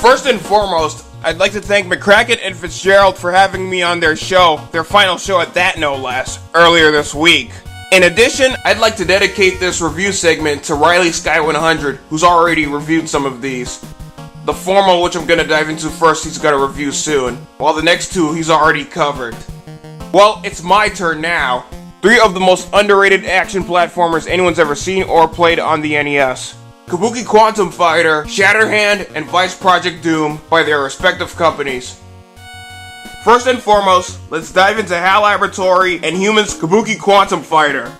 First and foremost, I'd like to thank McCracken and Fitzgerald for having me on their show, their final show at that no less, earlier this week. In addition, I'd like to dedicate this review segment to Riley Sky 100, who's already reviewed some of these. The former, which I'm going to dive into first, he's going to review soon, while the next two he's already covered. Well, it's my turn now. 3 of the most underrated action platformers anyone's ever seen or played on the NES. Kabuki Quantum Fighter, Shatterhand, and Vice Project Doom by their respective companies. First and foremost, let's dive into HAL Laboratory and Human's Kabuki Quantum Fighter.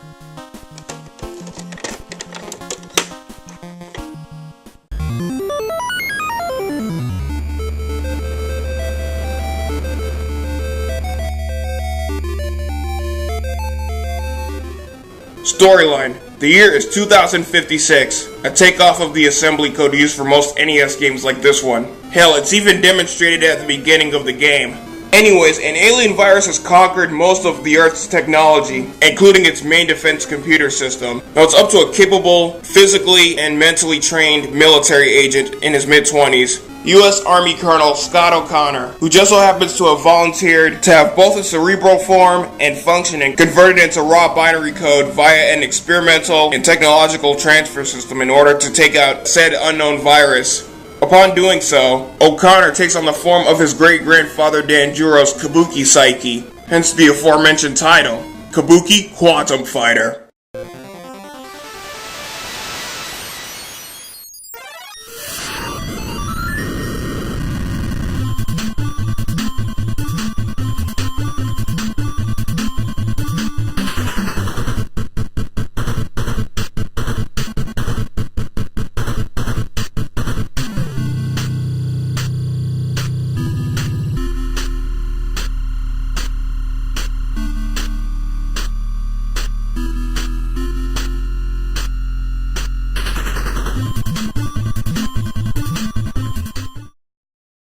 Storyline. The year is 2056, a takeoff of the assembly code used for most NES games like this one. Hell, it's even demonstrated at the beginning of the game. Anyways, an alien virus has conquered most of the Earth's technology, including its main defense computer system. Now it's up to a capable, physically and mentally trained military agent in his mid-20s, U.S. Army Colonel Scott O'Connor, who just so happens to have volunteered to have both a cerebral form and functioning converted into raw binary code via an experimental and technological transfer system in order to take out said unknown virus. Upon doing so, O'Connor takes on the form of his great-grandfather Danjuro's Kabuki Psyche, hence the aforementioned title, Kabuki Quantum Fighter.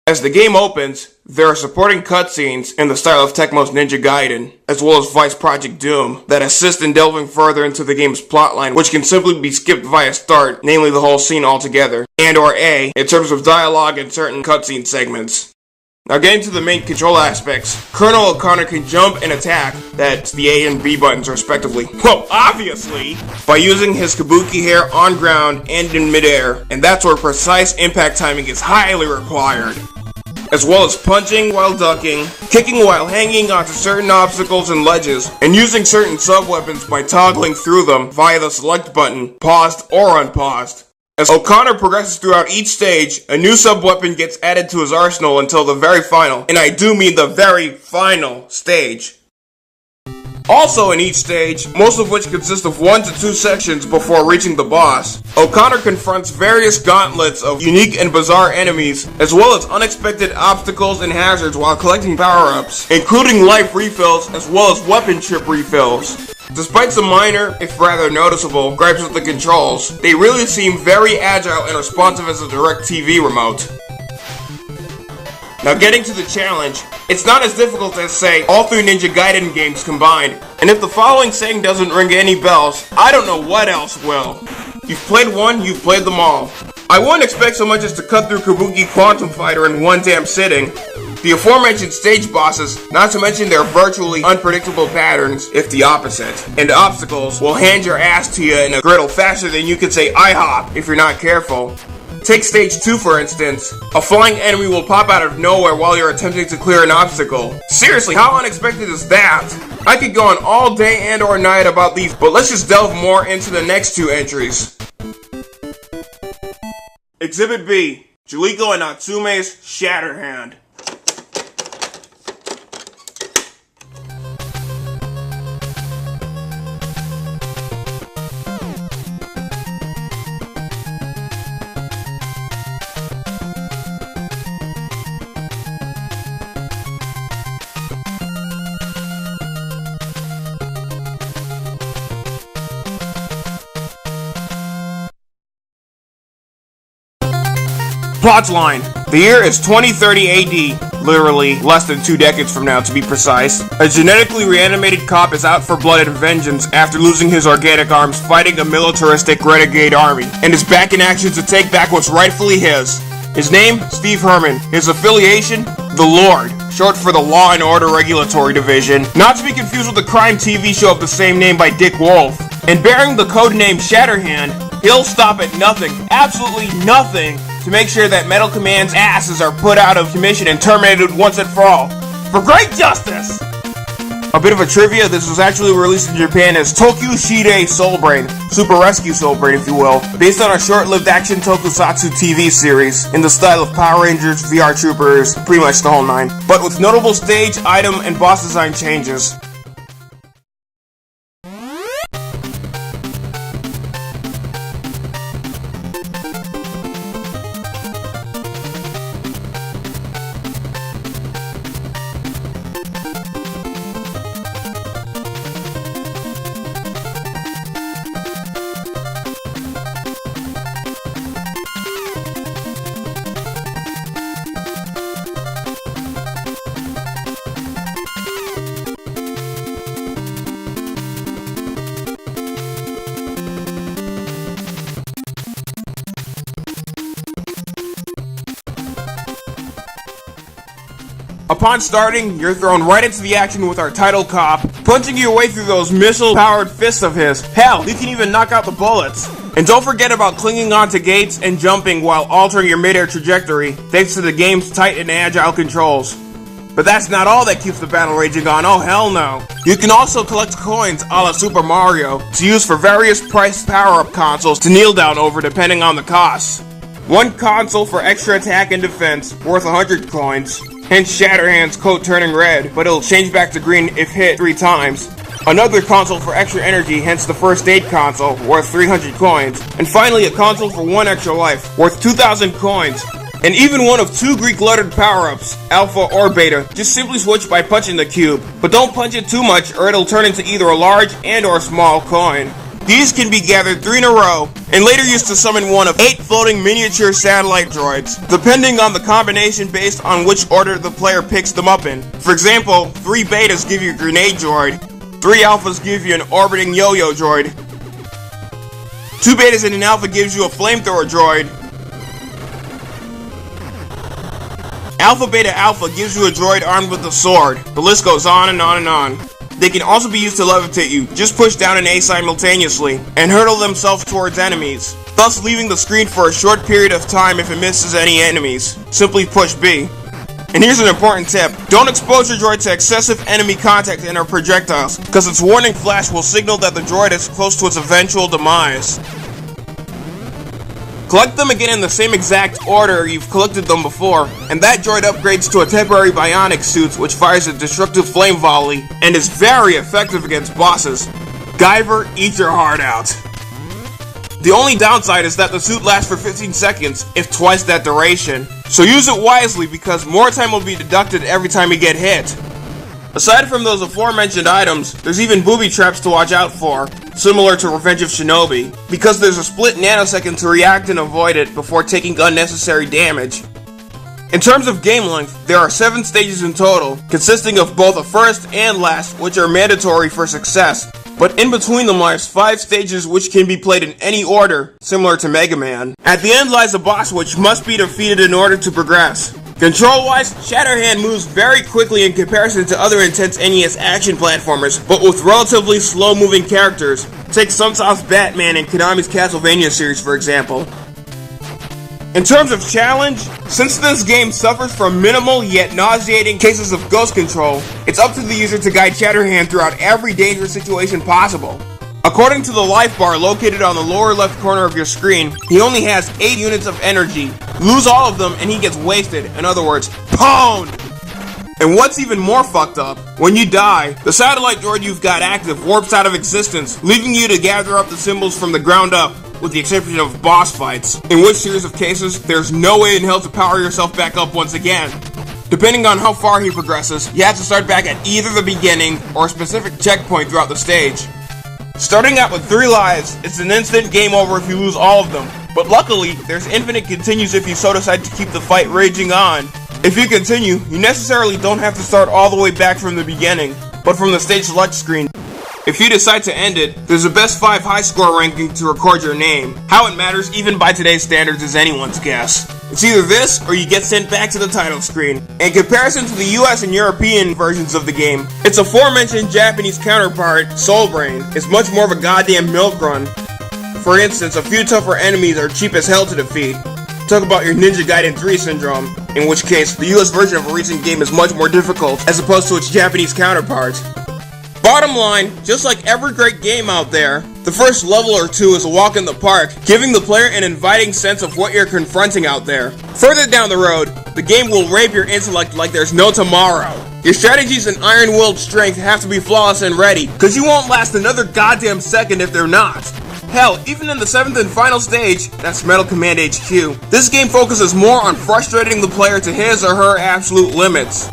As the game opens, there are supporting cutscenes in the style of Tecmo's Ninja Gaiden, as well as Vice Project Doom, that assist in delving further into the game's plotline, which can simply be skipped via start, namely the whole scene altogether, and or A, in terms of dialogue and certain cutscene segments. Now getting to the main control aspects, Colonel O'Connor can jump and attack, that's the A and B buttons respectively, well obviously, by using his Kabuki hair on ground and in midair, and that's where precise impact timing is highly required. As well as punching while ducking, kicking while hanging onto certain obstacles and ledges, and using certain sub-weapons by toggling through them via the select button, paused or unpaused. As O'Connor progresses throughout each stage, a new sub-weapon gets added to his arsenal until the very final, and I do mean the very final stage. Also in each stage, most of which consist of 1 to 2 sections before reaching the boss, O'Connor confronts various gauntlets of unique and bizarre enemies, as well as unexpected obstacles and hazards while collecting power-ups, including life refills as well as weapon chip refills. Despite some minor, if rather noticeable, gripes with the controls, they really seem very agile and responsive as a DirecTV remote. Now getting to the challenge, it's not as difficult as, say, all 3 Ninja Gaiden games combined, and if the following saying doesn't ring any bells, I don't know what else will. You've played one, you've played them all. I wouldn't expect so much as to cut through Kabuki Quantum Fighter in one damn sitting. The aforementioned stage bosses, not to mention their virtually unpredictable patterns, if the opposite, and obstacles will hand your ass to you in a griddle faster than you could say IHOP if you're not careful. Take stage 2 for instance. A flying enemy will pop out of nowhere while you're attempting to clear an obstacle. Seriously, how unexpected is that? I could go on all day and or night about these, but let's just delve more into the next 2 entries. Exhibit B, Juliko and Natsume's Shatterhand. Plotline. The year is 2030 AD, literally less than 2 decades from now to be precise. A genetically reanimated cop is out for blood and vengeance after losing his organic arms fighting a militaristic renegade army, and is back in action to take back what's rightfully his. His name, Steve Herman. His affiliation, The Lord, short for the Law and Order Regulatory Division, not to be confused with the crime TV show of the same name by Dick Wolf. And bearing the code name Shatterhand, he'll stop at nothing, absolutely nothing, to make sure that Metal Command's asses are put out of commission and terminated once and for all. For great justice! A bit of a trivia, this was actually released in Japan as Tokyo Shide Soul Brain, Super Rescue Soul Brain if you will, based on a short-lived action tokusatsu TV series in the style of Power Rangers, VR Troopers, pretty much the whole nine, but with notable stage, item, and boss design changes. Upon starting, you're thrown right into the action with our title cop, punching your way through those missile-powered fists of his. Hell, you can even knock out the bullets. And don't forget about clinging onto gates and jumping while altering your mid-air trajectory, thanks to the game's tight and agile controls. But that's not all that keeps the battle raging on, oh hell no. You can also collect coins a la Super Mario to use for various priced power-up consoles to kneel down over depending on the costs. One console for extra attack and defense, worth 100 coins. Hence Shatterhand's coat turning red, but it'll change back to green if hit 3 times. Another console for extra energy, hence the first aid console, worth 300 coins. And finally a console for 1 extra life, worth 2,000 coins. And even one of 2 Greek lettered power-ups, Alpha or Beta, just simply switch by punching the cube. But don't punch it too much or it'll turn into either a large and or small coin. These can be gathered 3 in a row, and later used to summon one of 8 floating miniature satellite droids, depending on the combination based on which order the player picks them up in. For example, 3 betas give you a grenade droid, 3 alphas give you an orbiting yo-yo droid, 2 betas and an alpha gives you a flamethrower droid, Alpha Beta Alpha gives you a droid armed with a sword. The list goes on and on and on. They can also be used to levitate you, just push down and A simultaneously, and hurtle themselves towards enemies, thus leaving the screen for a short period of time if it misses any enemies. Simply push B. And here's an important tip, don't expose your droid to excessive enemy contact and or projectiles, because its warning flash will signal that the droid is close to its eventual demise. Collect them again in the same exact order you've collected them before, and that droid upgrades to a temporary bionic suit which fires a destructive flame volley and is very effective against bosses. Guyver, eat your heart out. The only downside is that the suit lasts for 15 seconds, if twice that duration, so use it wisely because more time will be deducted every time you get hit. Aside from those aforementioned items, there's even booby traps to watch out for, similar to Revenge of Shinobi, because there's a split nanosecond to react and avoid it before taking unnecessary damage. In terms of game length, there are 7 stages in total, consisting of both a first and last, which are mandatory for success, but in between them lies 5 stages which can be played in any order, similar to Mega Man. At the end lies a boss which must be defeated in order to progress. Control-wise, Shatterhand moves very quickly in comparison to other intense NES action platformers, but with relatively slow-moving characters. Take Sunsoft's Batman and Konami's Castlevania series, for example. In terms of challenge, since this game suffers from minimal yet nauseating cases of ghost control, it's up to the user to guide Shatterhand throughout every dangerous situation possible. According to the life bar located on the lower left corner of your screen, he only has 8 units of energy. Lose all of them and he gets wasted, in other words, pwned! And what's even more fucked up, when you die, the satellite droid you've got active warps out of existence, leaving you to gather up the symbols from the ground up, with the exception of boss fights, in which series of cases, there's no way in hell to power yourself back up once again. Depending on how far he progresses, you have to start back at either the beginning or a specific checkpoint throughout the stage. Starting out with 3 lives, it's an instant game over if you lose all of them, but luckily, there's infinite continues if you so decide to keep the fight raging on. If you continue, you necessarily don't have to start all the way back from the beginning, but from the stage select screen. If you decide to end it, there's a best 5 high score ranking to record your name. How it matters even by today's standards is anyone's guess. It's either this, or you get sent back to the title screen. In comparison to the US and European versions of the game, its aforementioned Japanese counterpart, Soul Brain, is much more of a goddamn milk run. For instance, a few tougher enemies are cheap as hell to defeat. Talk about your Ninja Gaiden 3 syndrome, in which case, the US version of a recent game is much more difficult as opposed to its Japanese counterpart. Bottom line, just like every great game out there, the first level or two is a walk in the park, giving the player an inviting sense of what you're confronting out there. Further down the road, the game will rape your intellect like there's no tomorrow. Your strategies and iron-willed strength have to be flawless and ready, cause you won't last another goddamn second if they're not. Hell, even in the 7th and final stage, that's Metal Command HQ, this game focuses more on frustrating the player to his or her absolute limits.